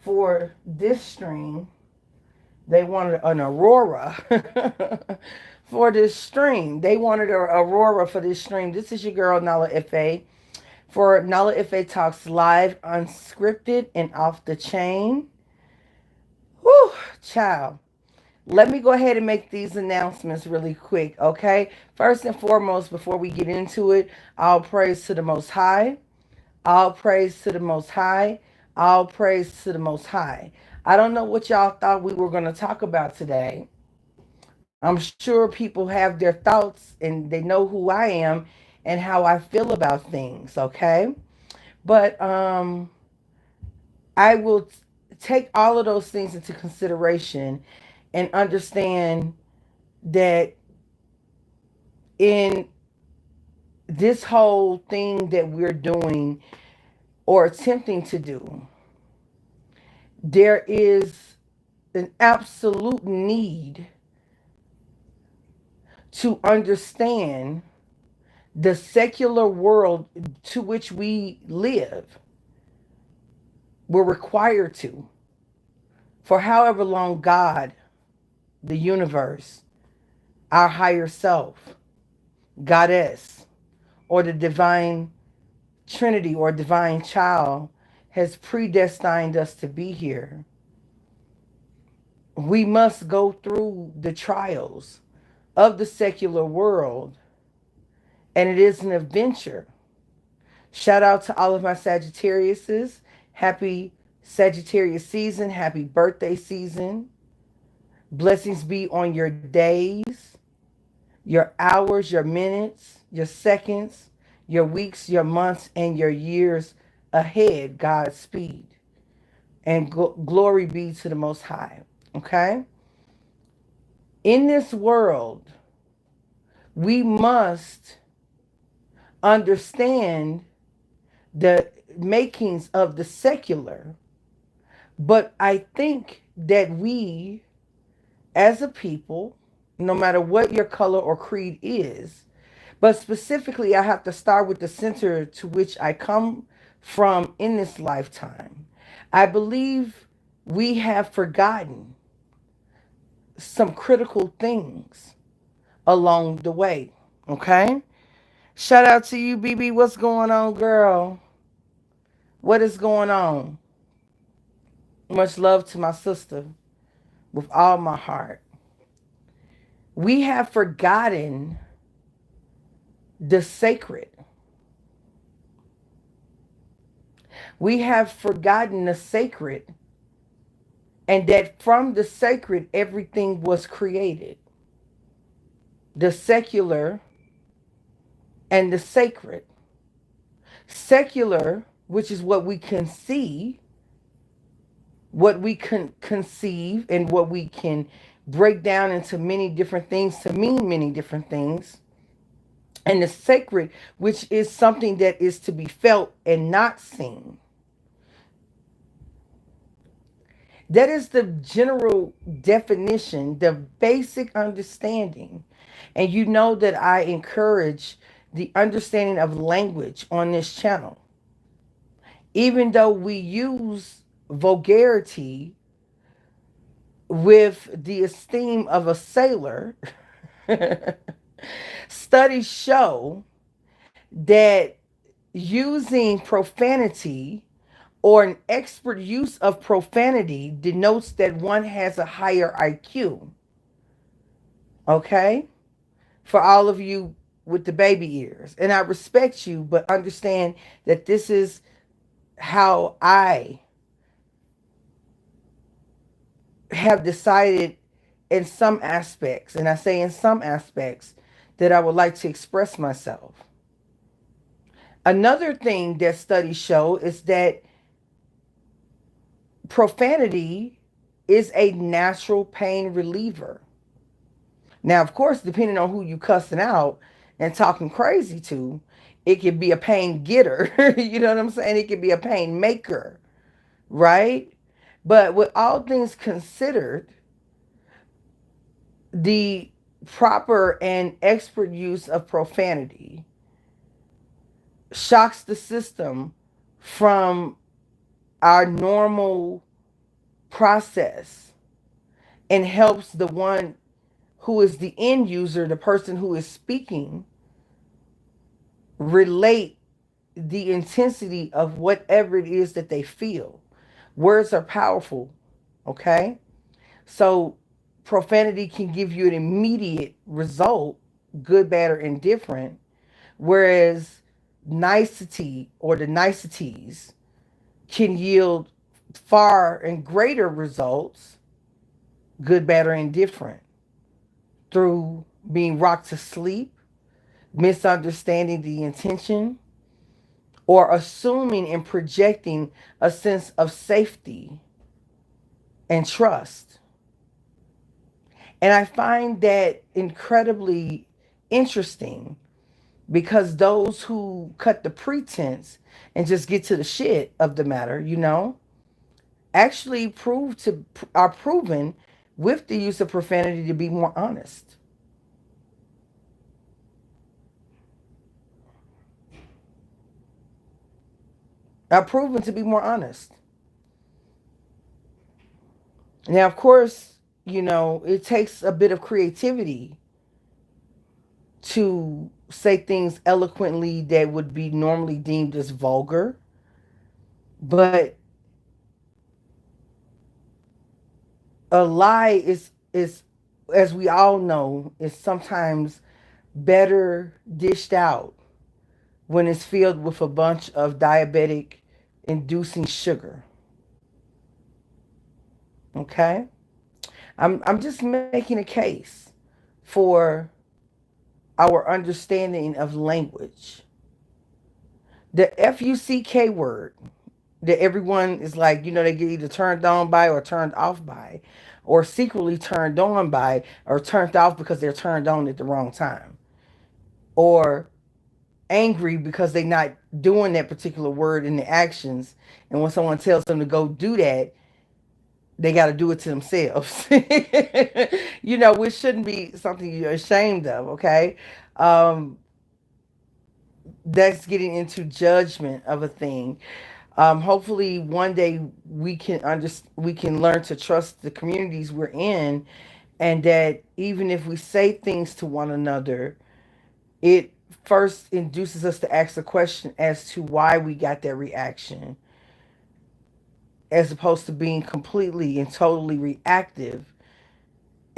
for this stream, they wanted an aurora for this stream. They wanted an aurora for this stream. This is your girl, Nala-Ife. For Nala-Ife Talks Live, unscripted and off the chain. Whew, child. Let me go ahead and make these announcements really quick, okay? First and foremost, before we get into it, all praise to the Most High. All praise to the Most High. All praise to the Most High. I don't know what y'all thought we were going to talk about today. I'm sure people have their thoughts and they know who I am and how I feel about things, okay? But I will take all of those things into consideration and understand that in this whole thing that we're doing or attempting to do, there is an absolute need to understand the secular world to which we live. We're required to. For however long God, the universe, our higher self, goddess, or the divine Trinity or divine child has predestined us to be here, we must go through the trials of the secular world, and it is an adventure. Shout out to all of my Sagittariuses. Happy Sagittarius season. Happy birthday season. Blessings be on your days, your hours, your minutes, your seconds, your weeks, your months, and your years ahead. Godspeed. And glory be to the Most High. Okay? In this world, we must understand the makings of the secular. But I think that we, as a people, no matter what your color or creed is, but specifically, I have to start with the center to which I come from in this lifetime. I believe we have forgotten some critical things along the way. Okay? Shout out to you, BB. What's going on, girl? What is going on? Much love to my sister with all my heart. We have forgotten the sacred. We have forgotten the sacred, and that from the sacred, everything was created. The secular and the sacred. Secular, which is what we can see, what we can conceive, and what we can break down into many different things to mean many different things. And the sacred, which is something that is to be felt and not seen. That is the general definition, the basic understanding. And you know that I encourage the understanding of language on this channel. Even though we use vulgarity with the esteem of a sailor, studies show that using profanity or an expert use of profanity denotes that one has a higher IQ. Okay? For all of you with the baby ears. And I respect you, but understand that this is how I have decided in some aspects, and I say in some aspects, that I would like to express myself. Another thing that studies show is that profanity is a natural pain reliever. Now, of course, depending on who you cussing out and talking crazy to, it could be a pain getter. You know what I'm saying? It could be a pain maker, right? But with all things considered, the proper and expert use of profanity shocks the system from our normal process and helps the one who is the end user, the person who is speaking, relate the intensity of whatever it is that they feel. Words are powerful, okay? So profanity can give you an immediate result, good, bad, or indifferent, whereas nicety or the niceties can yield far and greater results, good, bad, or indifferent, through being rocked to sleep, misunderstanding the intention, or assuming and projecting a sense of safety and trust. And I find that incredibly interesting because those who cut the pretense and just get to the shit of the matter, actually are proven with the use of profanity to be more honest. Are proven to be more honest. Now, of course, it takes a bit of creativity to say things eloquently that would be normally deemed as vulgar. But a lie is as we all know, is sometimes better dished out when it's filled with a bunch of diabetic inducing sugar. Okay? I'm just making a case for our understanding of language. The FUCK word that everyone is like, they get either turned on by or turned off by, or secretly turned on by or turned off because they're turned on at the wrong time, or angry because they're not doing that particular word in the actions. And when someone tells them to go do that, they got to do it to themselves. Which shouldn't be something you're ashamed of, okay? Um, that's getting into judgment of a thing. Hopefully, one day we can learn to trust the communities we're in, and that even if we say things to one another, it first induces us to ask the question as to why we got that reaction, as opposed to being completely and totally reactive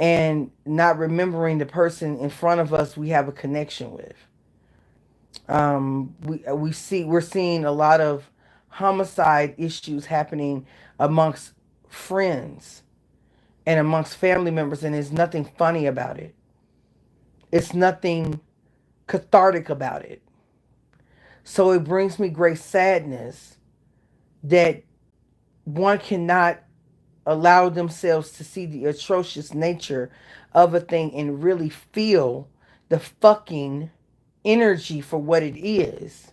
and not remembering the person in front of us we have a connection with. We're seeing a lot of homicide issues happening amongst friends and amongst family members, and there's nothing funny about it. It's nothing cathartic about it. So it brings me great sadness that one cannot allow themselves to see the atrocious nature of a thing and really feel the fucking energy for what it is.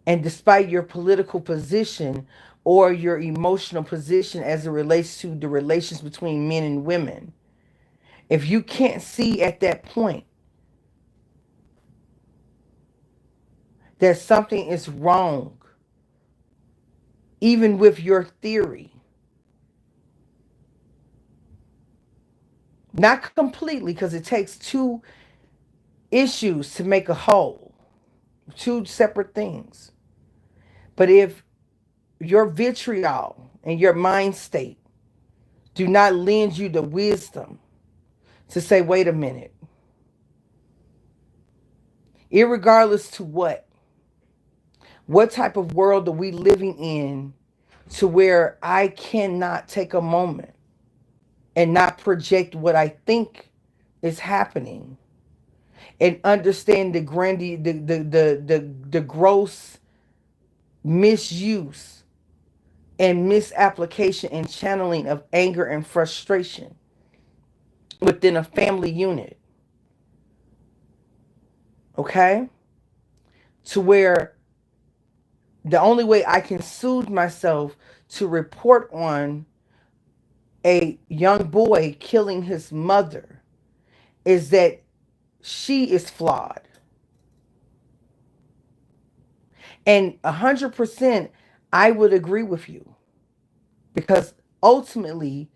And despite your political position or your emotional position as it relates to the relations between men and women, if you can't see at that point that something is wrong, even with your theory, not completely, because it takes two issues to make a whole, two separate things. But if your vitriol and your mind state do not lend you the wisdom to say, wait a minute, irregardless to what type of world are we living in, to where I cannot take a moment and not project what I think is happening and understand the gross misuse and misapplication and channeling of anger and frustration within a family unit. Okay? To where the only way I can soothe myself to report on a young boy killing his mother is that she is flawed. And 100% I would agree with you, because ultimately,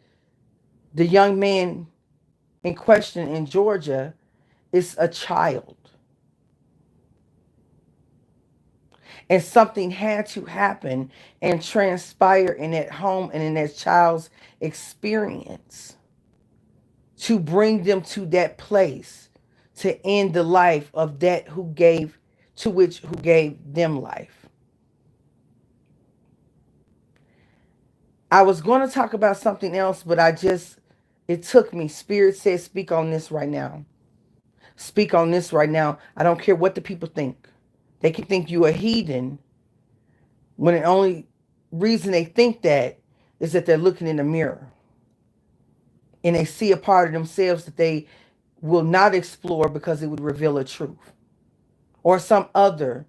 the young man in question in Georgia is a child. And something had to happen and transpire in that home and in that child's experience to bring them to that place to end the life of that who gave them life. I was going to talk about something else, but it took me. Spirit says, speak on this right now. Speak on this right now. I don't care what the people think. They can think you a heathen when the only reason they think that is that they're looking in the mirror and they see a part of themselves that they will not explore because it would reveal a truth or some other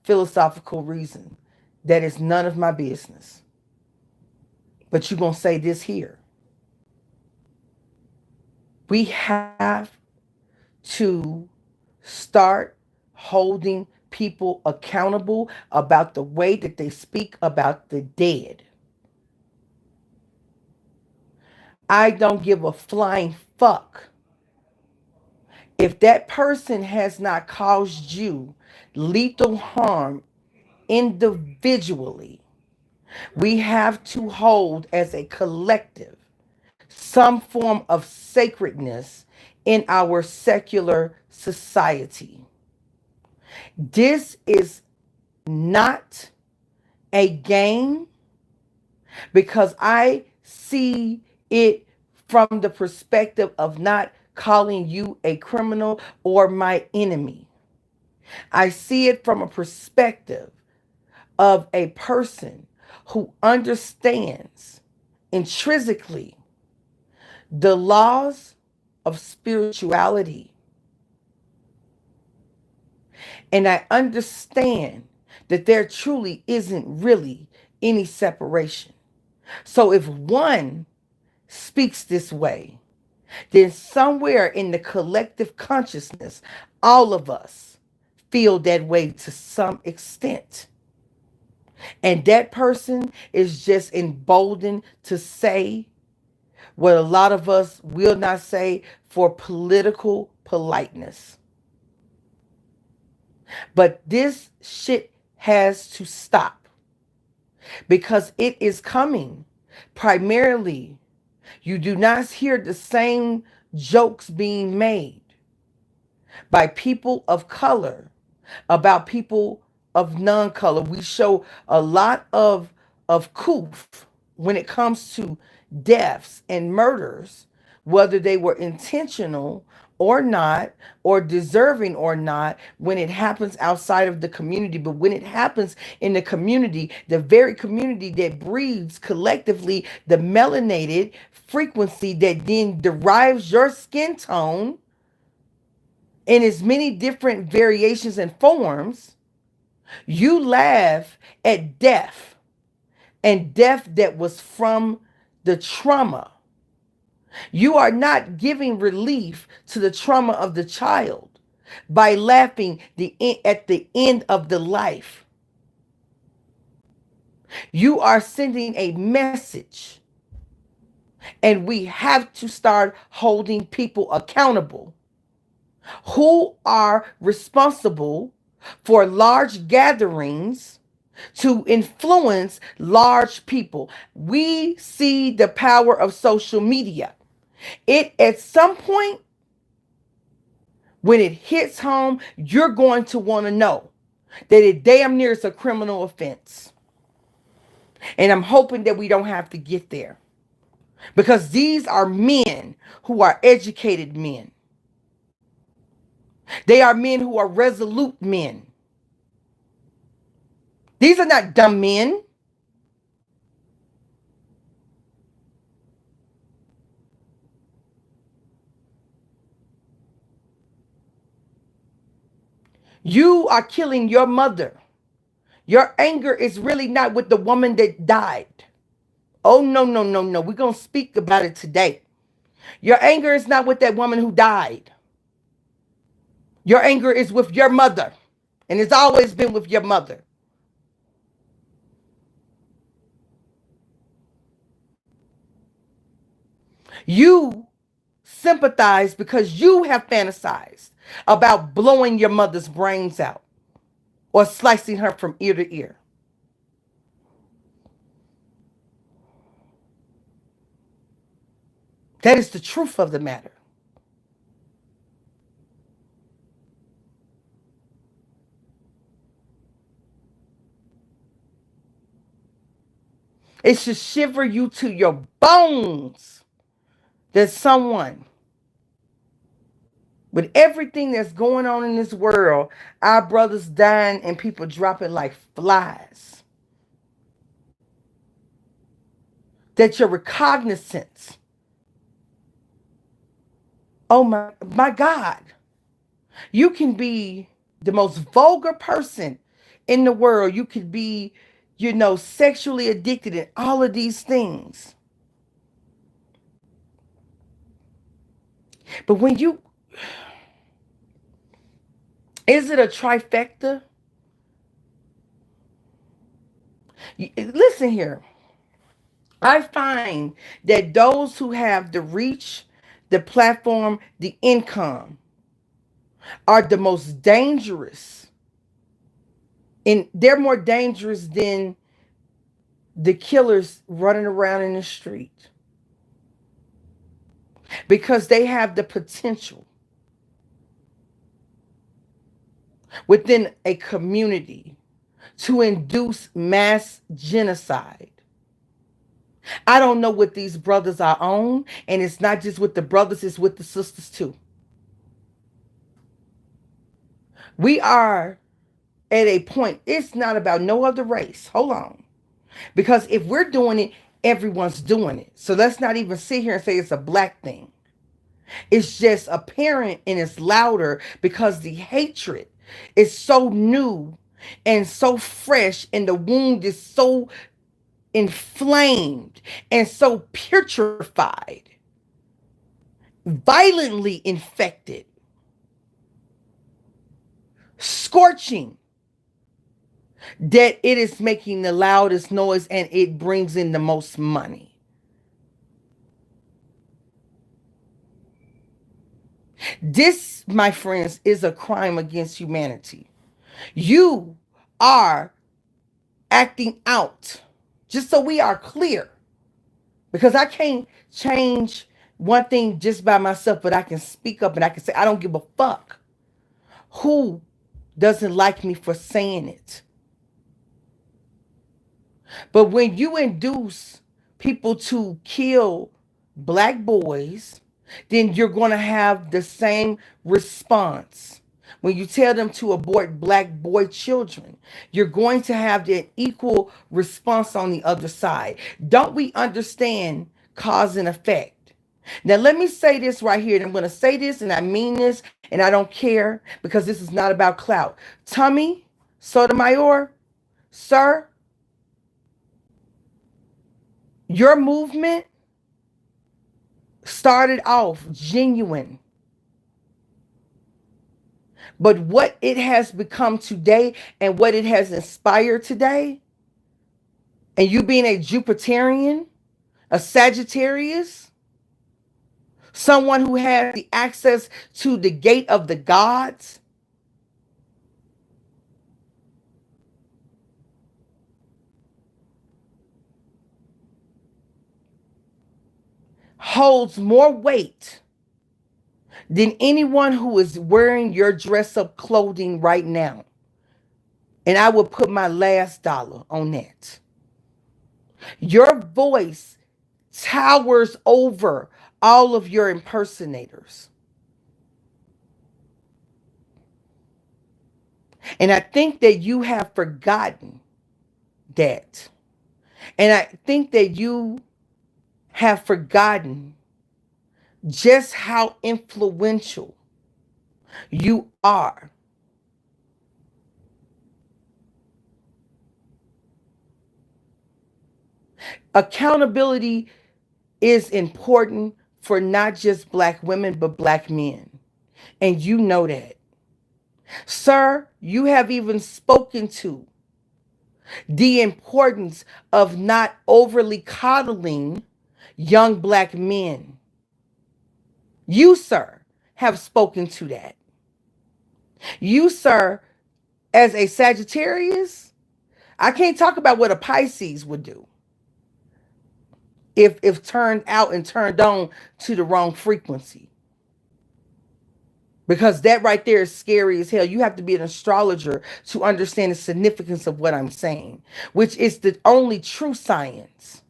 philosophical reason that is none of my business. But you're going to say this here. We have to start holding people accountable about the way that they speak about the dead. I don't give a flying fuck if that person has not caused you lethal harm individually. We have to hold as a collective some form of sacredness in our secular society. This is not a game because I see it from the perspective of not calling you a criminal or my enemy. I see it from a perspective of a person who understands intrinsically the laws of spirituality. And I understand that there truly isn't really any separation. So if one speaks this way, then somewhere in the collective consciousness, all of us feel that way to some extent. And that person is just emboldened to say what a lot of us will not say for political politeness. But this shit has to stop because it is coming primarily. You do not hear the same jokes being made by people of color about people of non-color. We show a lot of coof when it comes to deaths and murders, whether they were intentional or not, or deserving or not, when it happens outside of the community. But when it happens in the community, the very community that breeds collectively the melanated frequency that then derives your skin tone in as many different variations and forms, you laugh at death, and death that was from the trauma. You are not giving relief to the trauma of the child by laughing at the end of the life. You are sending a message, and we have to start holding people accountable who are responsible for large gatherings to influence large people. We see the power of social media. It at some point, when it hits home, you're going to want to know that it damn near is a criminal offense. And I'm hoping that we don't have to get there, because these are men who are educated men. They are men who are resolute men. These are not dumb men. You are killing your mother. Your anger is really not with the woman that died. Oh, no, no, no, no. We're going to speak about it today. Your anger is not with that woman who died. Your anger is with your mother. And it's always been with your mother. You sympathize because you have fantasized about blowing your mother's brains out or slicing her from ear to ear. That is the truth of the matter. It should shiver you to your bones that someone, with everything that's going on in this world, our brothers dying and people dropping like flies, that your recognizance, oh my God, you can be the most vulgar person in the world. You could be, sexually addicted and all of these things. But when you, is it a trifecta? Listen here. I find that those who have the reach, the platform, the income are the most dangerous. And they're more dangerous than the killers running around in the street, because they have the potential within a community to induce mass genocide. I don't know what these brothers are on, and it's not just with the brothers, it's with the sisters too. We are at a point, it's not about no other race. Hold on. Because if we're doing it, everyone's doing it. So let's not even sit here and say it's a black thing. It's just apparent and it's louder because the hatred is so new and so fresh, and the wound is so inflamed and so putrefied, violently infected, scorching, that it is making the loudest noise and it brings in the most money. This, my friends, is a crime against humanity. You are acting out, just so we are clear, because I can't change one thing just by myself, but I can speak up and I can say, I don't give a fuck who doesn't like me for saying it. But when you induce people to kill black boys, then you're going to have the same response. When you tell them to abort black boy children, you're going to have the equal response on the other side. Don't we understand cause and effect? Now, let me say this right here. And I'm going to say this, and I mean this, and I don't care, because this is not about clout. Tommy Sotomayor, sir, your movement started off genuine. But what it has become today and what it has inspired today, and you being a Jupiterian, a Sagittarius, someone who has the access to the gate of the gods, holds more weight than anyone who is wearing your dress up clothing right now. And I will put my last dollar on that. Your voice towers over all of your impersonators. And I think that you have forgotten that. And I think that you have forgotten just how influential you are. Accountability is important for not just black women, but black men. And you know that. Sir, you have even spoken to the importance of not overly coddling young black men. You, sir, have spoken to that. You, sir, as a Sagittarius, I can't talk about what a Pisces would do if turned out and turned on to the wrong frequency. Because that right there is scary as hell. You have to be an astrologer to understand the significance of what I'm saying, which is the only true science.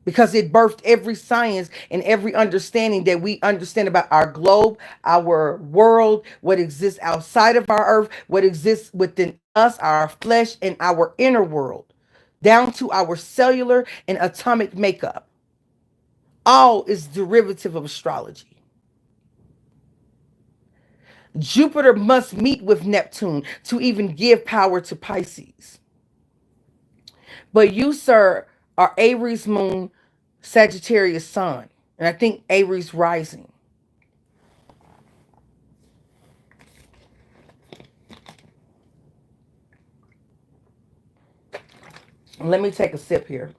Because it birthed every science and every understanding that we understand about our globe, our world, what exists outside of our earth, what exists within us, our flesh, and our inner world, down to our cellular and atomic makeup. All is derivative of astrology. Jupiter must meet with Neptune to even give power to Pisces. But you, sir, are Aries moon, Sagittarius sun, and I think Aries rising. Let me take a sip here.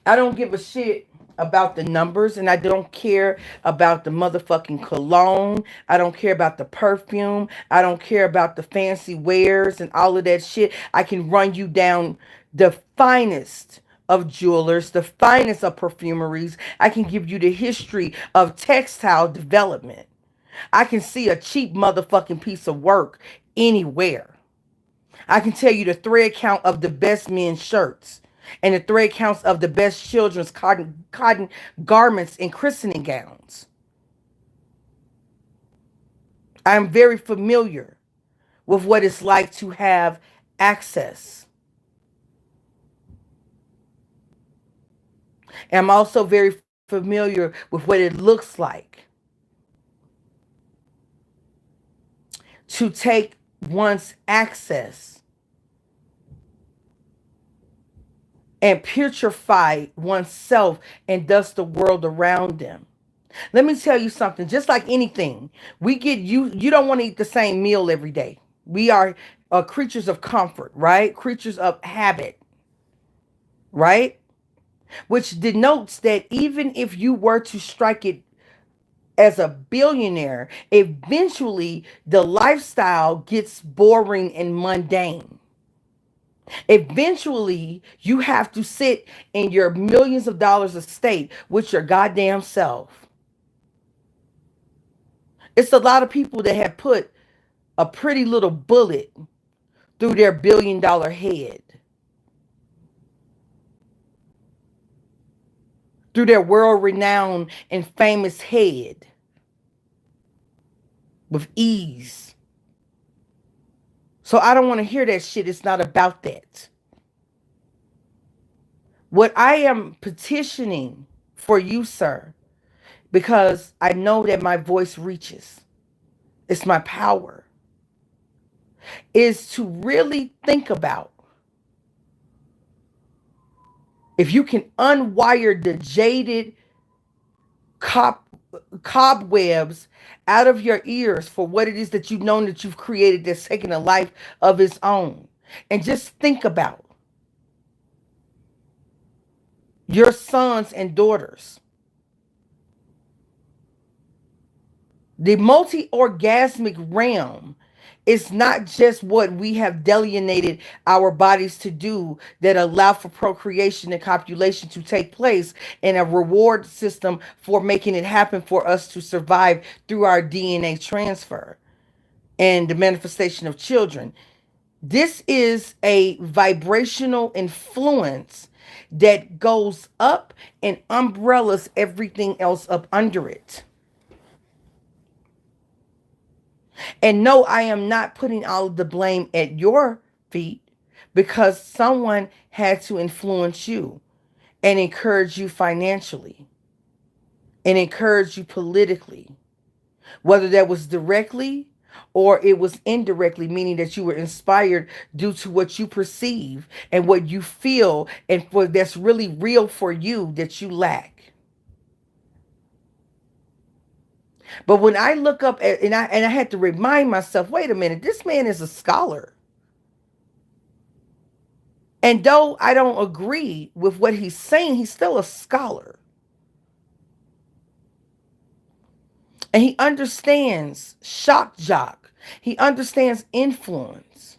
I don't give a shit about the numbers, and I don't care about the motherfucking cologne. I don't care about the perfume. I don't care about the fancy wares and all of that shit. I can run you down the finest of jewelers, the finest of perfumeries. I can give you the history of textile development. I can see a cheap motherfucking piece of work anywhere. I can tell you the thread count of the best men's shirts and the thread counts of the best children's cotton garments and christening gowns. I'm very familiar with what it's like to have access. And I'm also very familiar with what it looks like to take one's access and purify oneself and thus the world around them. Let me tell you something, just like anything, you don't want to eat the same meal every day. We are creatures of comfort, right? Creatures of habit, right? Which denotes that even if you were to strike it as a billionaire, eventually the lifestyle gets boring and mundane. Eventually, you have to sit in your millions of dollars estate with your goddamn self. It's a lot of people that have put a pretty little bullet through their billion-dollar head, through their world-renowned and famous head with ease. So I don't want to hear that shit. It's not about that. What I am petitioning for you, sir, because I know that my voice reaches, it's my power, is to really think about if you can unwire the jaded cobwebs out of your ears for what it is that you've known that you've created that's taken a life of its own. And just think about your sons and daughters. The multi-orgasmic realm is not just what we have delineated our bodies to do that allow for procreation and copulation to take place, and a reward system for making it happen for us to survive through our DNA transfer and the manifestation of children. This is a vibrational influence that goes up and umbrellas everything else up under it. And no, I am not putting all of the blame at your feet, because someone had to influence you and encourage you financially and encourage you politically, whether that was directly or it was indirectly, meaning that you were inspired due to what you perceive and what you feel and for that's really real for you that you lack. But when I look up at, and I had to remind myself, wait a minute, this man is a scholar. And though I don't agree with what he's saying, he's still a scholar. And he understands shock jock. He understands influence.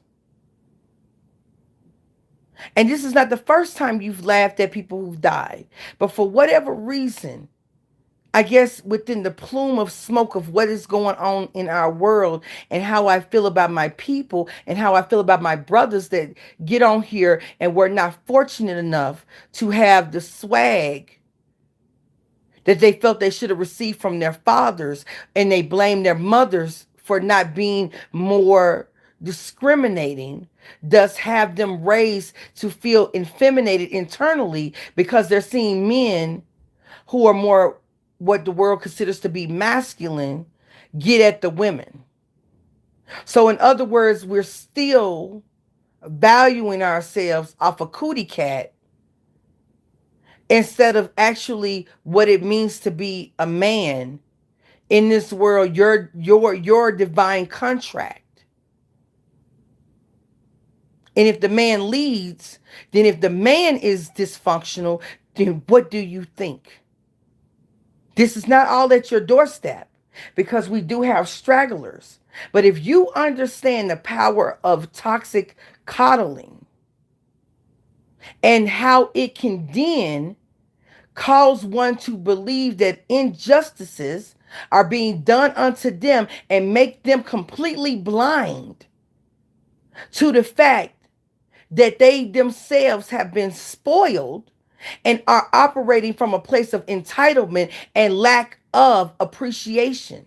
And this is not the first time you've laughed at people who've died. But for whatever reason, I guess within the plume of smoke of what is going on in our world and how I feel about my people and how I feel about my brothers that get on here and were not fortunate enough to have the swag that they felt they should have received from their fathers, and they blame their mothers for not being more discriminating, does have them raised to feel effeminated internally because they're seeing men who are more what the world considers to be masculine get at the women. So in other words, we're still valuing ourselves off a cootie cat instead of actually what it means to be a man in this world, your divine contract. And if the man leads, then if the man is dysfunctional, then what do you think? This is not all at your doorstep, because we do have stragglers. But if you understand the power of toxic coddling and how it can then cause one to believe that injustices are being done unto them and make them completely blind to the fact that they themselves have been spoiled and are operating from a place of entitlement and lack of appreciation.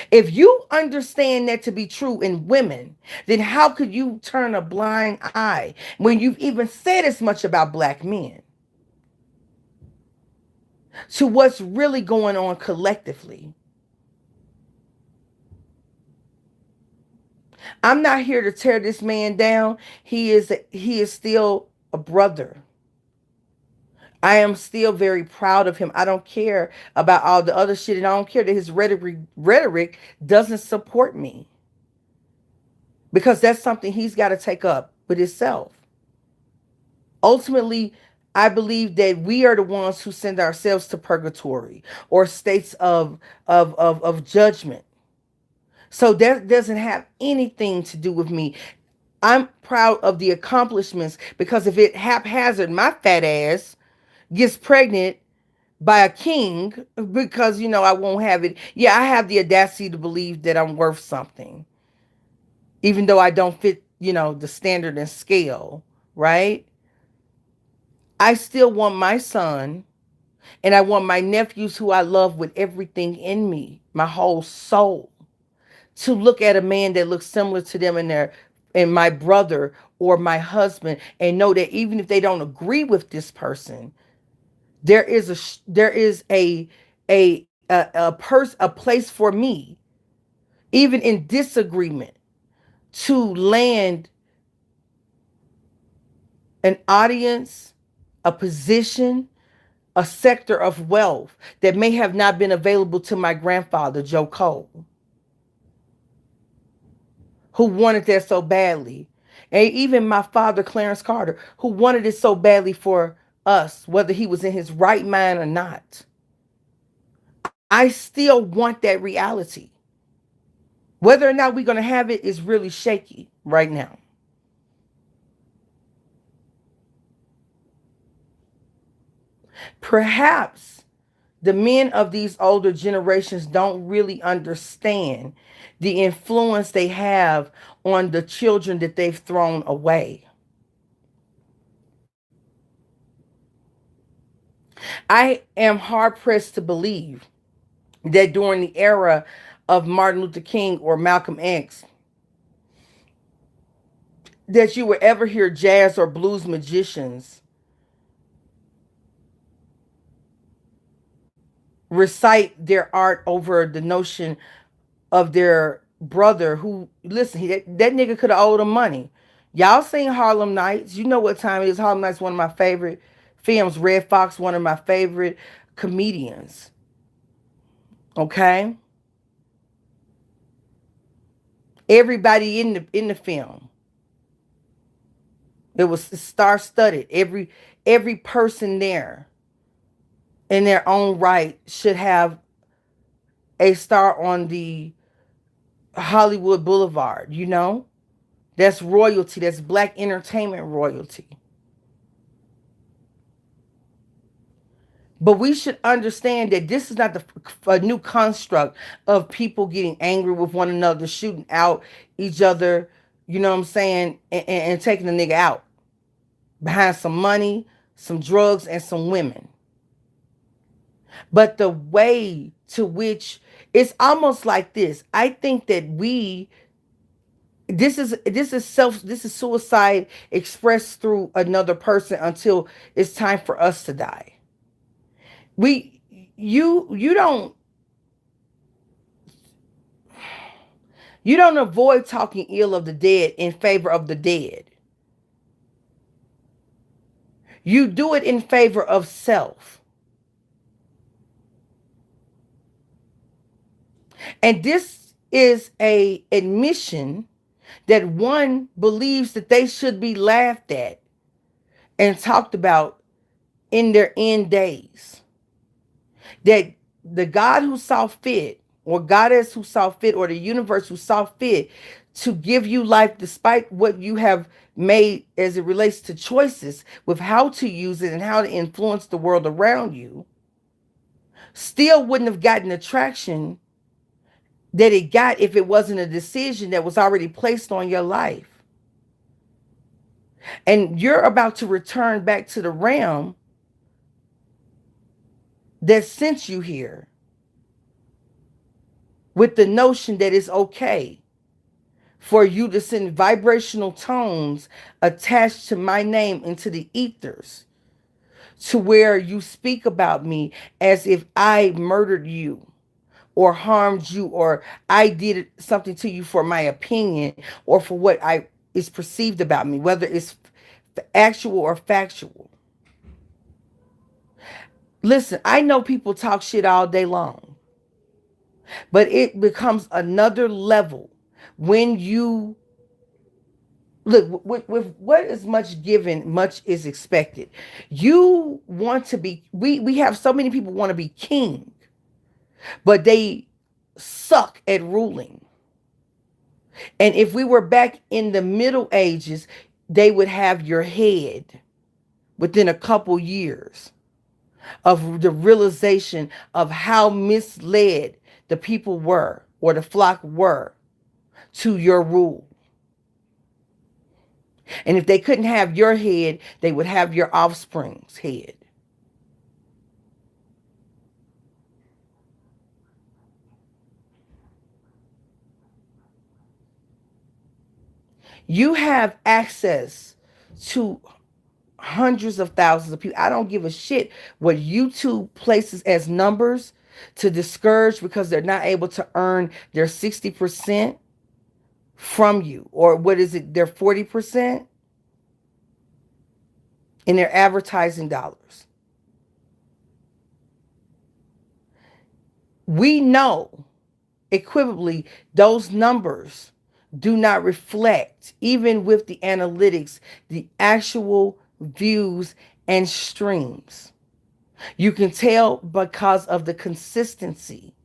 If you understand that to be true in women, then how could you turn a blind eye when you've even said as much about black men to what's really going on collectively? I'm not here to tear this man down. He is still a brother. I am still very proud of him. I don't care about all the other shit, and I don't care that his rhetoric doesn't support me, because that's something he's got to take up with himself. Ultimately, I believe that we are the ones who send ourselves to purgatory or states of judgment. So that doesn't have anything to do with me. I'm proud of the accomplishments, because if it haphazard, my fat ass gets pregnant by a king, because I won't have it. Yeah, I have the audacity to believe that I'm worth something, even though I don't fit, the standard and scale, right? I still want my son, and I want my nephews, who I love with everything in me, my whole soul, to look at a man that looks similar to them and my brother or my husband, and know that even if they don't agree with this person, there is a place for me, even in disagreement, to land an audience, a position, a sector of wealth that may have not been available to my grandfather, Joe Cole, who wanted that so badly. And even my father, Clarence Carter, who wanted it so badly for us, whether he was in his right mind or not. I still want that reality. Whether or not we're going to have it is really shaky right now. Perhaps the men of these older generations don't really understand the influence they have on the children that they've thrown away. I am hard pressed to believe that during the era of Martin Luther King or Malcolm X, that you would ever hear jazz or blues magicians recite their art over the notion of their brother who, listen, that nigga could have owed him money. Y'all seen Harlem Nights. You know what time it is. Harlem Nights, one of my favorite films. Red Fox, one of my favorite comedians. Okay? Everybody in the film. It was star-studded. Every person there in their own right should have a star on the Hollywood Boulevard, you know? That's royalty. That's black entertainment royalty. But we should understand that this is not a new construct of people getting angry with one another, shooting out each other, you know what I'm saying, and taking the nigga out behind some money, some drugs, and some women. But the way to which it's almost like this. I think that this is suicide expressed through another person until it's time for us to die. We you don't avoid talking ill of the dead in favor of the dead. You do it in favor of self. And this is a admission that one believes that they should be laughed at and talked about in their end days. That the God who saw fit, or goddess who saw fit, or the universe who saw fit to give you life despite what you have made as it relates to choices with how to use it and how to influence the world around you, still wouldn't have gotten the traction that it got if it wasn't a decision that was already placed on your life. And you're about to return back to the realm that sent you here with the notion that it's okay for you to send vibrational tones attached to my name into the ethers, to where you speak about me as if I murdered you or harmed you, or I did something to you for my opinion or for what is perceived about me, whether it's actual or factual. Listen, I know people talk shit all day long, but it becomes another level when you look with what is much given, much is expected. You want to be, we have so many people want to be king, but they suck at ruling. And if we were back in the Middle Ages, they would have your head within a couple years of the realization of how misled the people were, or the flock were, to your rule. And if they couldn't have your head, they would have your offspring's head. You have access to hundreds of thousands of people. I don't give a shit what YouTube places as numbers to discourage because they're not able to earn their 60% from you. Or what is it, their 40% in their advertising dollars. We know equivocally those numbers do not reflect, even with the analytics, the actual views and streams. You can tell because of the consistency.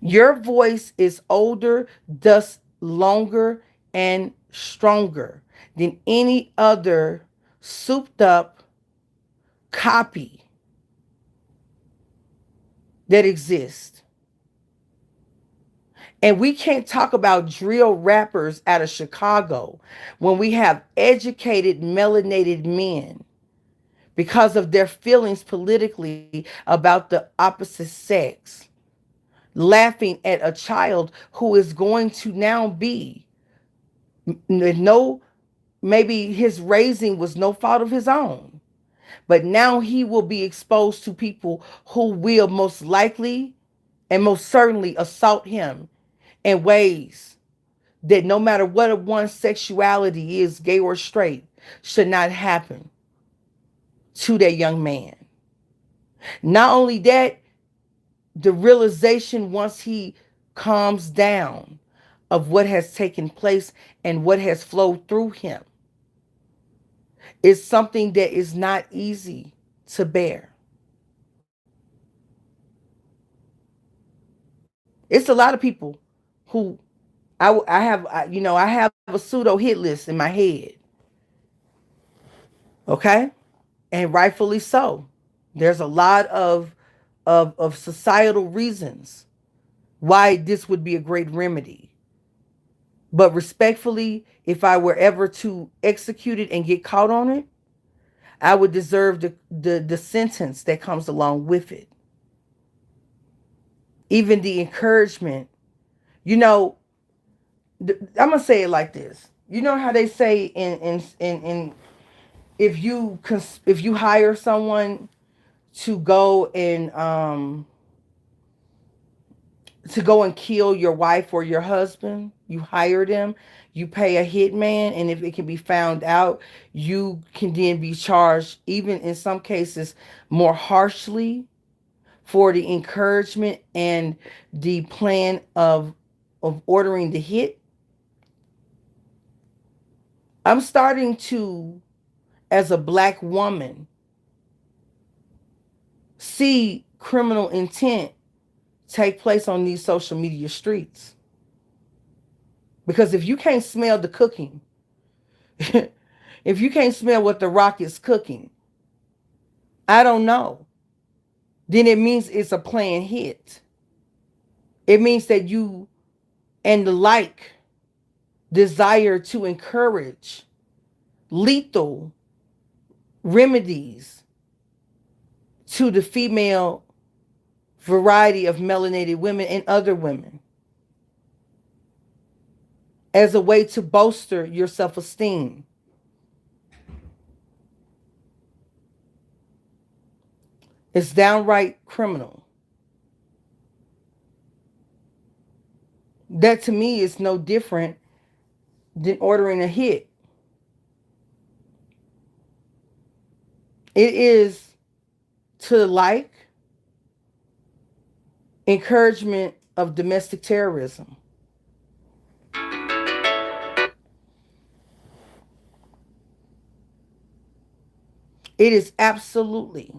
Your voice is older, thus longer and stronger than any other souped up copy that exists. And we can't talk about drill rappers out of Chicago when we have educated, melanated men, because of their feelings politically about the opposite sex, laughing at a child who is going to now be maybe his raising was no fault of his own, but now he will be exposed to people who will most likely and most certainly assault him in ways that, no matter what one's sexuality is, gay or straight, should not happen to that young man. Not only that, the realization once he calms down of what has taken place and what has flowed through him is something that is not easy to bear. It's a lot of people who I have a pseudo hit list in my head. Okay? And rightfully so. There's a lot of societal reasons why this would be a great remedy. But respectfully, if I were ever to execute it and get caught on it, I would deserve the sentence that comes along with it. Even the encouragement. You know, I'm gonna say it like this. You know how they say in if you hire someone to go and kill your wife or your husband, you hire them, you pay a hitman, and if it can be found out, you can then be charged, even in some cases more harshly, for the encouragement and the plan of ordering the hit. I'm starting to, as a black woman, see criminal intent take place on these social media streets. Because if you can't smell the cooking, if you can't smell what the rock is cooking, I don't know, then it means it's a planned hit. It means that you and the like desire to encourage lethal remedies to the female variety of melanated women and other women as a way to bolster your self-esteem. It's downright criminal. That to me is no different than ordering a hit. It is to the like encouragement of domestic terrorism. It is absolutely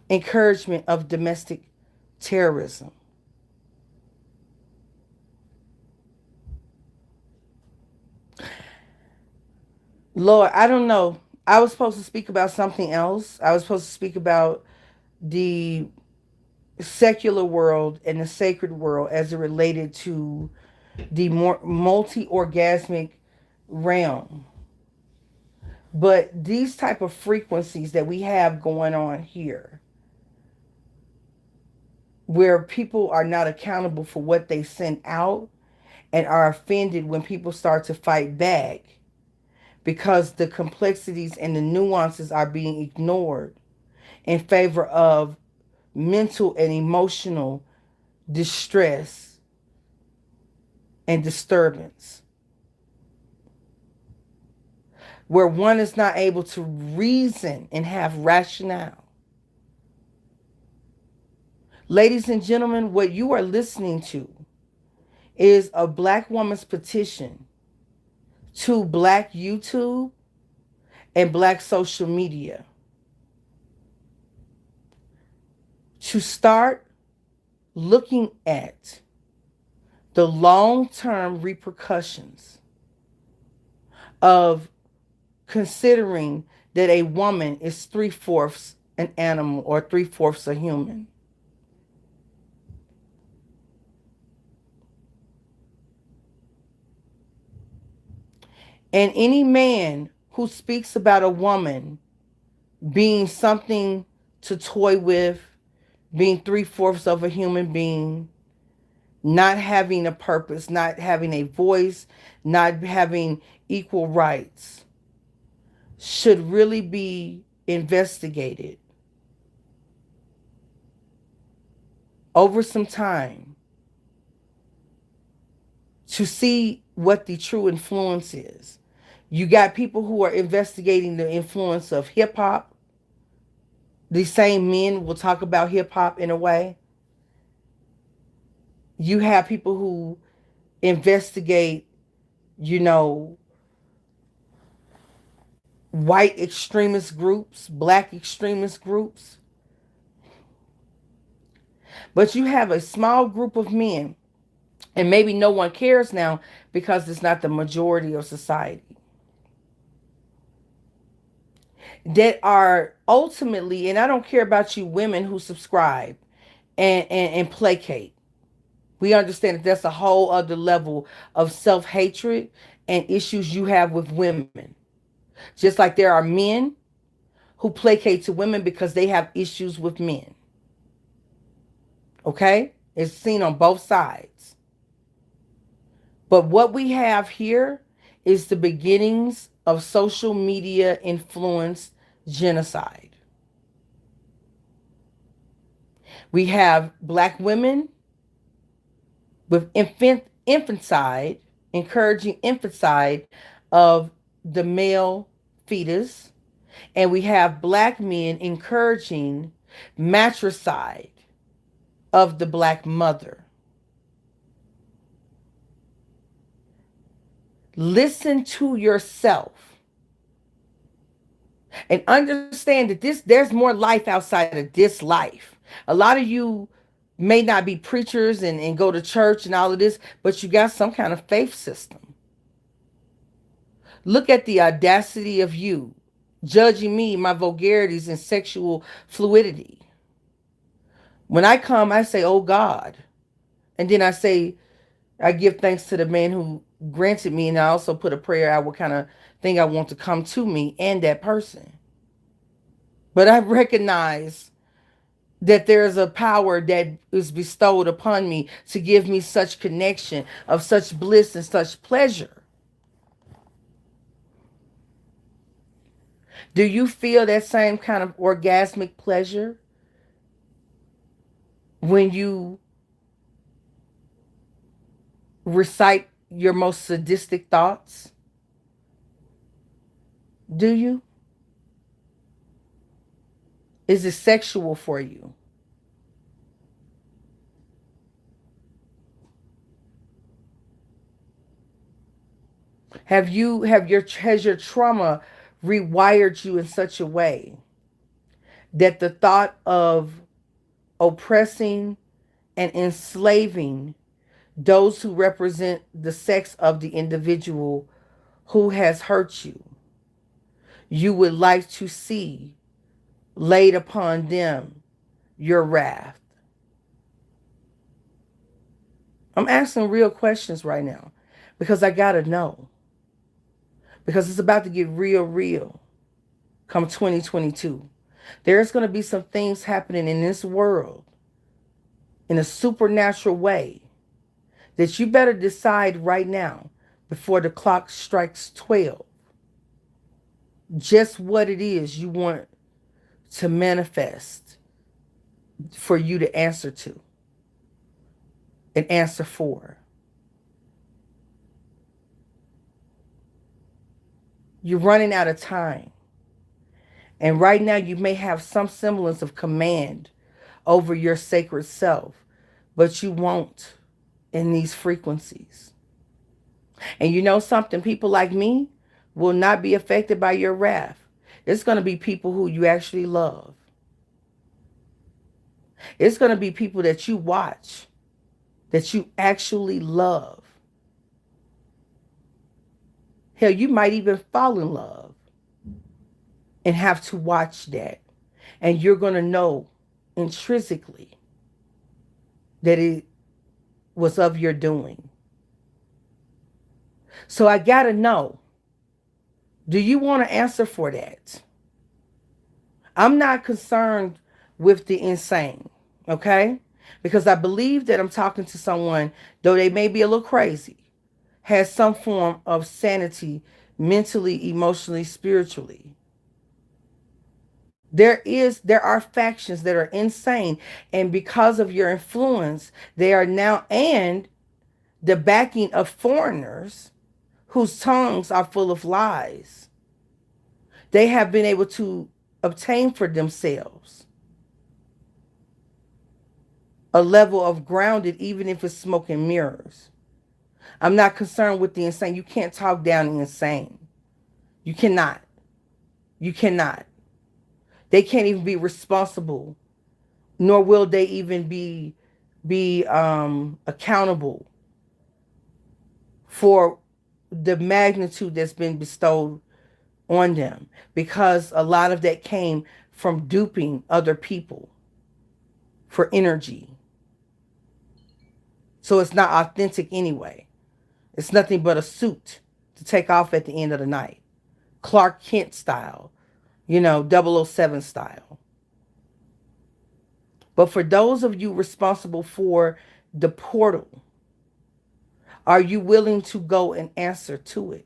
encouragement of domestic terrorism. Lord, I don't know. I was supposed to speak about something else. I was supposed to speak about the secular world and the sacred world as it related to the more multi-orgasmic realm. But these type of frequencies that we have going on here, where people are not accountable for what they send out and are offended when people start to fight back because the complexities and the nuances are being ignored in favor of mental and emotional distress and disturbance, where one is not able to reason and have rationale. Ladies and gentlemen, what you are listening to is a black woman's petition to black YouTube and black social media to start looking at the long-term repercussions of considering that a woman is 3/4 an animal or 3/4 a human. And any man who speaks about a woman being something to toy with, being 3/4 of a human being, not having a purpose, not having a voice, not having equal rights, should really be investigated over some time to see what the true influence is. You got people who are investigating the influence of hip hop. These same men will talk about hip hop in a way. You have people who investigate, you know, white extremist groups, black extremist groups. But you have a small group of men, and maybe no one cares now because it's not the majority of society, that are ultimately, and I don't care about you women who subscribe and placate. We understand that that's a whole other level of self-hatred and issues you have with women. Just like there are men who placate to women because they have issues with men. Okay? It's seen on both sides. But what we have here is the beginnings of social media influenced genocide. We have black women with infanticide, encouraging infanticide of the male fetus. And we have black men encouraging matricide of the black mother. Listen to yourself and understand that there's more life outside of this life. A lot of you may not be preachers and go to church and all of this, but you got some kind of faith system. Look at the audacity of you judging me, my vulgarities and sexual fluidity. When I come, I say, oh God. And then I give thanks to the man who granted me. And I also put a prayer out what kind of thing I want to come to me and that person. But I recognize that there is a power that is bestowed upon me to give me such connection of such bliss and such pleasure. Do you feel that same kind of orgasmic pleasure when you recite your most sadistic thoughts? Do you? Is it sexual for you? Has your trauma rewired you in such a way that the thought of oppressing and enslaving those who represent the sex of the individual who has hurt you, you would like to see laid upon them your wrath? I'm asking real questions right now because I gotta know. Because it's about to get real come 2022. There's going to be some things happening in this world in a supernatural way that you better decide right now before the clock strikes 12 just what it is you want to manifest for you to answer to and answer for. You're running out of time. And right now you may have some semblance of command over your sacred self, but you won't in these frequencies. And you know something? People like me will not be affected by your wrath. It's going to be people who you actually love. It's going to be people that you watch, that you actually love. Hell, you might even fall in love and have to watch that. And you're going to know intrinsically that it was of your doing. So I got to know, do you want to answer for that? I'm not concerned with the insane, okay? Because I believe that I'm talking to someone, though they may be a little crazy, has some form of sanity mentally, emotionally, spiritually. There are factions that are insane, and because of your influence, they are now, and the backing of foreigners whose tongues are full of lies, they have been able to obtain for themselves a level of grounded, even if it's smoke and mirrors. I'm not concerned with the insane. You can't talk down the insane. You cannot. You cannot. They can't even be responsible nor will they even be accountable for the magnitude that's been bestowed on them, because a lot of that came from duping other people for energy. So it's not authentic anyway. It's nothing but a suit to take off at the end of the night. Clark Kent style, 007 style. But for those of you responsible for the portal, are you willing to go and answer to it?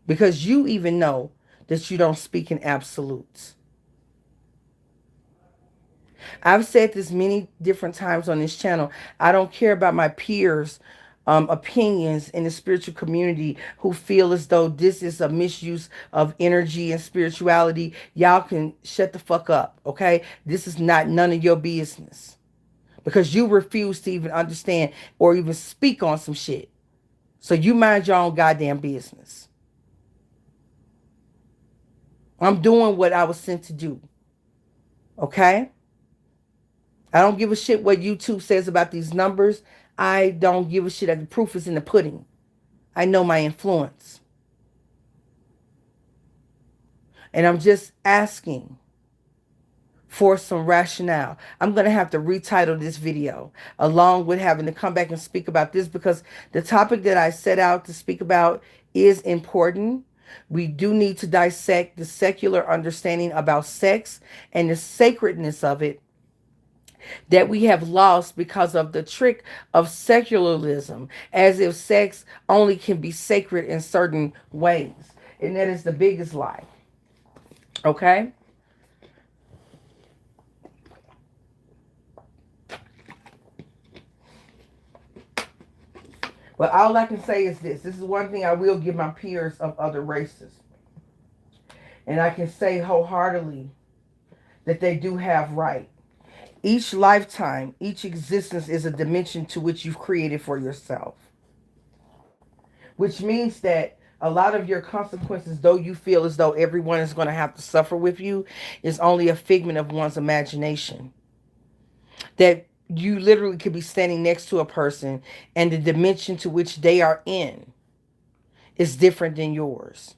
Because you even know that you don't speak in absolutes. I've said this many different times on this channel. I don't care about my peers' opinions in the spiritual community who feel as though this is a misuse of energy and spirituality. Y'all can shut the fuck up, okay? This is not none of your business. Because you refuse to even understand or even speak on some shit. So you mind your own goddamn business. I'm doing what I was sent to do. Okay? I don't give a shit what YouTube says about these numbers. I don't give a shit. The proof is in the pudding. I know my influence. And I'm just asking for some rationale. I'm going to have to retitle this video along with having to come back and speak about this, because the topic that I set out to speak about is important. We do need to dissect the secular understanding about sex and the sacredness of it that we have lost because of the trick of secularism, as if sex only can be sacred in certain ways. And that is the biggest lie. Okay? But all I can say is this. This is one thing I will give my peers of other races. And I can say wholeheartedly that they do have right. Each lifetime, each existence is a dimension to which you've created for yourself. Which means that a lot of your consequences, though you feel as though everyone is going to have to suffer with you, is only a figment of one's imagination. That you literally could be standing next to a person and the dimension to which they are in is different than yours.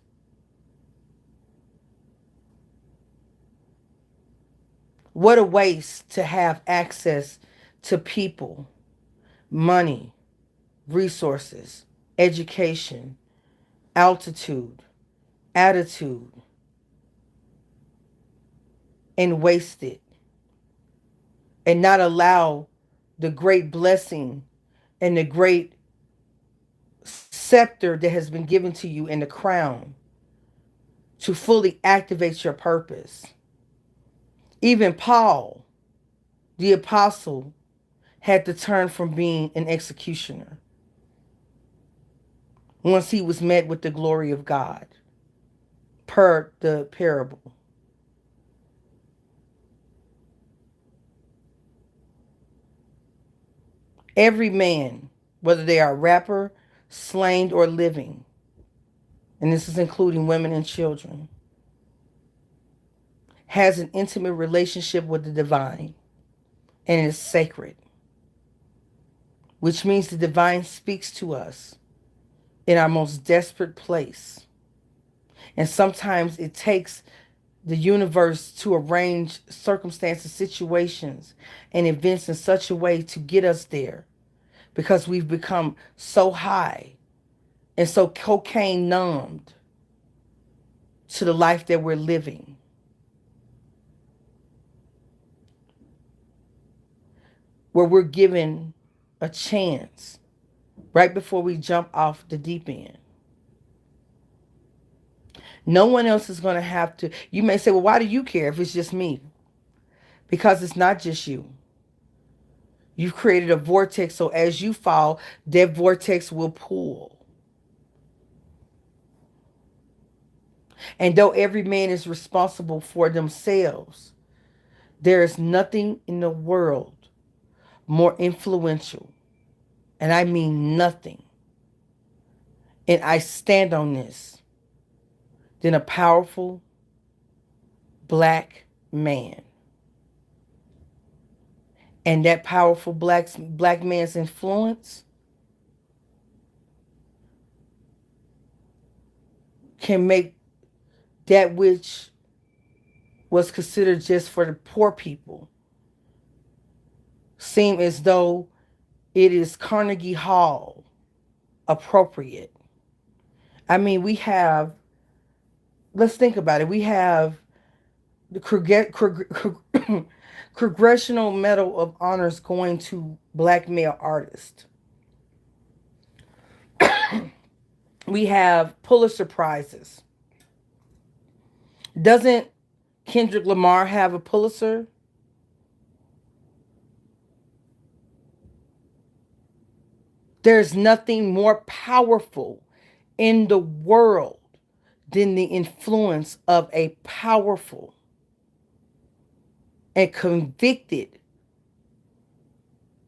What a waste to have access to people, money, resources, education, altitude, attitude, and waste it. And not allow the great blessing and the great scepter that has been given to you in the crown to fully activate your purpose. Even Paul, the apostle, had to turn from being an executioner once he was met with the glory of God, per the parable. Every man, whether they are rapper, slain, or living, and this is including women and children, has an intimate relationship with the divine, and it is sacred, which means the divine speaks to us in our most desperate place. And sometimes it takes the universe to arrange circumstances, situations, and events in such a way to get us there, because we've become so high and so cocaine numbed to the life that we're living. Where we're given a chance right before we jump off the deep end. No one else is going to have to. You may say, well, why do you care if it's just me? Because it's not just you. You've created a vortex, so as you fall, that vortex will pull. And though every man is responsible for themselves, there is nothing in the world more influential, and I mean nothing, and I stand on this, than a powerful black man. And that powerful black man's influence can make that which was considered just for the poor people seem as though it is Carnegie Hall appropriate. I mean, we have, let's think about it. We have the Congressional Medal of Honors going to black male artists. We have Pulitzer Prizes. Doesn't Kendrick Lamar have a Pulitzer? There's nothing more powerful in the world than the influence of a powerful and convicted,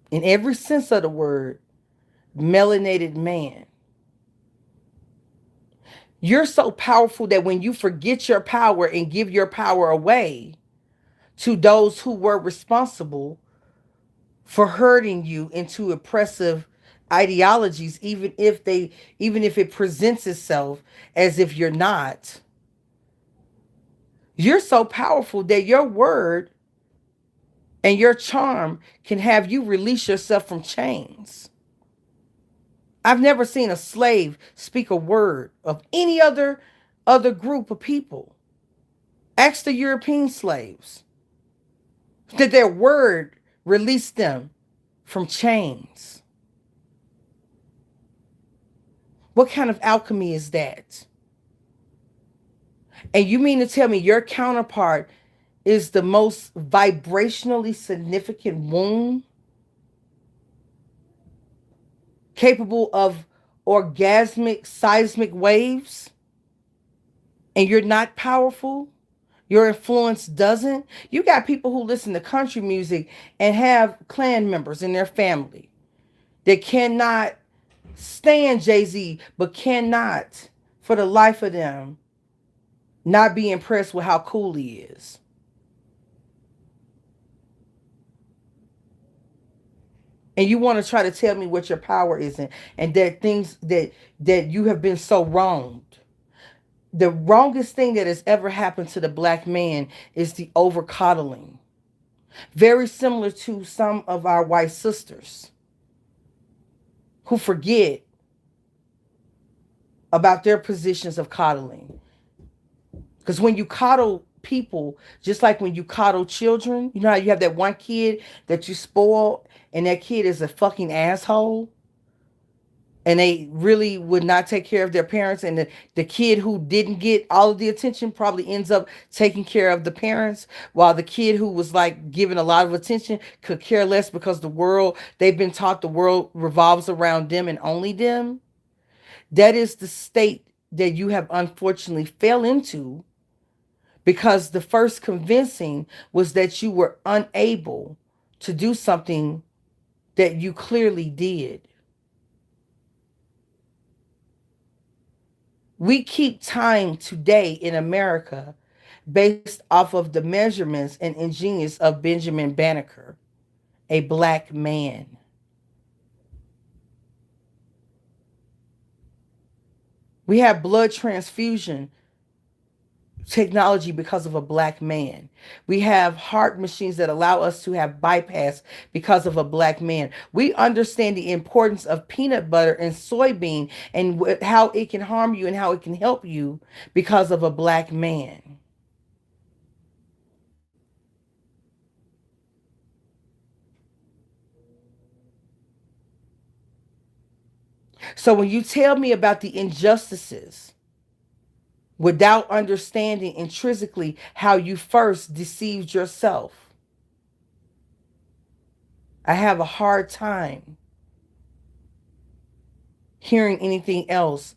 in every sense of the word, melanated man. You're so powerful that when you forget your power and give your power away to those who were responsible for hurting you into oppressive ideologies, even if it presents itself as if you're not, you're so powerful that your word and your charm can have you release yourself from chains. I've never seen a slave speak a word of any other group of people. Ask the European slaves. Did their word release them from chains? What kind of alchemy is that? And you mean to tell me your counterpart is the most vibrationally significant womb, capable of orgasmic seismic waves, and you're not powerful? Your influence doesn't? You got people who listen to country music and have clan members in their family that cannot stand Jay-Z, but cannot, for the life of them, not be impressed with how cool he is. And you want to try to tell me what your power isn't, and that things that you have been so wronged. The wrongest thing that has ever happened to the black man is the over coddling. Very similar to some of our white sisters who forget about their positions of coddling. Because when you coddle people, just like when you coddle children, you know how you have that one kid that you spoil and that kid is a fucking asshole? And they really would not take care of their parents. And the kid who didn't get all of the attention probably ends up taking care of the parents, while the kid who was like given a lot of attention could care less because they've been taught the world revolves around them and only them. That is the state that you have unfortunately fell into, because the first convincing was that you were unable to do something that you clearly did. We keep time today in America based off of the measurements and ingenious of Benjamin Banneker, a black man. We have blood transfusion technology because of a black man. We have heart machines that allow us to have bypass because of a black man. We understand the importance of peanut butter and soybean and how it can harm you and how it can help you because of a black man. So when you tell me about the injustices without understanding intrinsically how you first deceived yourself, I have a hard time hearing anything else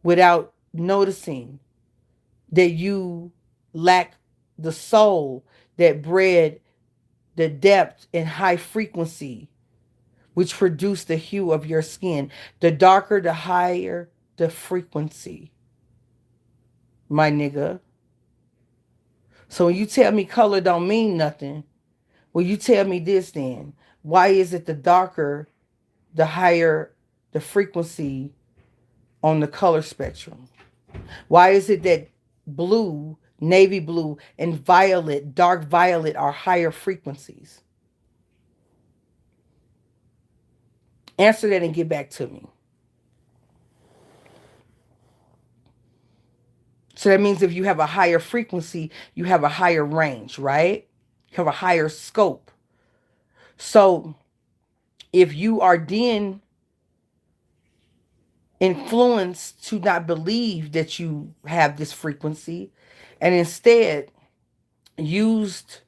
without noticing that you lack the soul that bred the depth and high frequency which produce the hue of your skin. The darker, the higher the frequency, my nigga. So when you tell me color don't mean nothing, Well, you tell me this then. Why is it the darker, the higher the frequency on the color spectrum? Why is it that blue, navy blue, and violet, dark violet are higher frequencies? Answer that and get back to me. So that means if you have a higher frequency, you have a higher range, right? You have a higher scope. So if you are then influenced to not believe that you have this frequency and instead used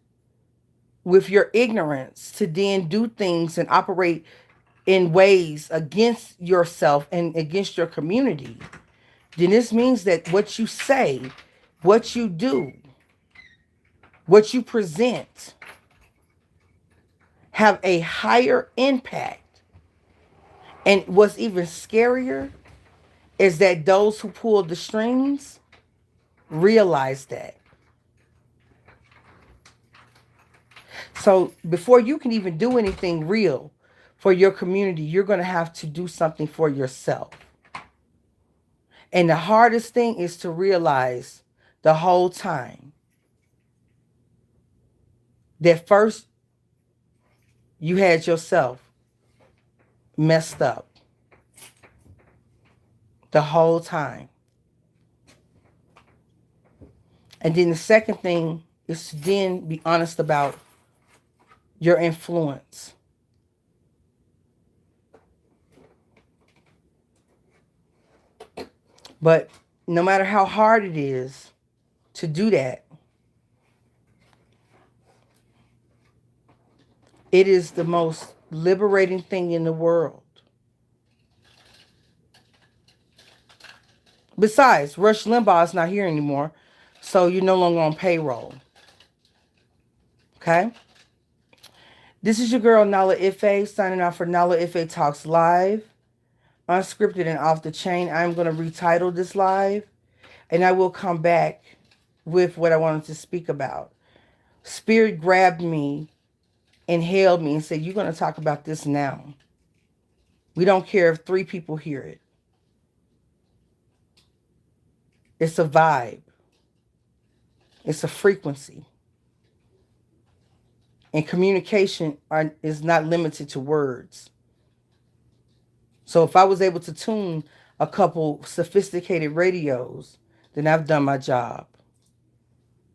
with your ignorance to then do things and operate in ways against yourself and against your community, then this means that what you say, what you do, what you present have a higher impact. And what's even scarier is that those who pull the strings realize that. So before you can even do anything real for your community, you're going to have to do something for yourself. And the hardest thing is to realize the whole time that first you had yourself messed up the whole time. And then the second thing is to then be honest about your influence. But no matter how hard it is to do that, it is the most liberating thing in the world. Besides, Rush Limbaugh is not here anymore, so you're no longer on payroll. Okay? This is your girl, Nala-Ife, signing off for Nala-Ife Talks Live. Unscripted and off the chain. I'm going to retitle this live, and I will come back with what I wanted to speak about. Spirit grabbed me and hailed me and said, you're going to talk about this now. We don't care if 3 people hear it. It's a vibe. It's a frequency. And communication is not limited to words. So if I was able to tune a couple sophisticated radios, then I've done my job.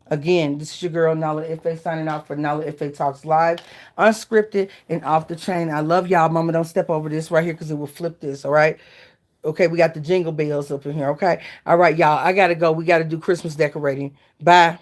Again, this is your girl, Nala-Ife, signing out for Nala-Ife Talks Live. Unscripted and off the chain. I love y'all. Mama, don't step over this right here because it will flip this, all right? Okay, we got the jingle bells up in here, okay? All right, y'all, I got to go. We got to do Christmas decorating. Bye.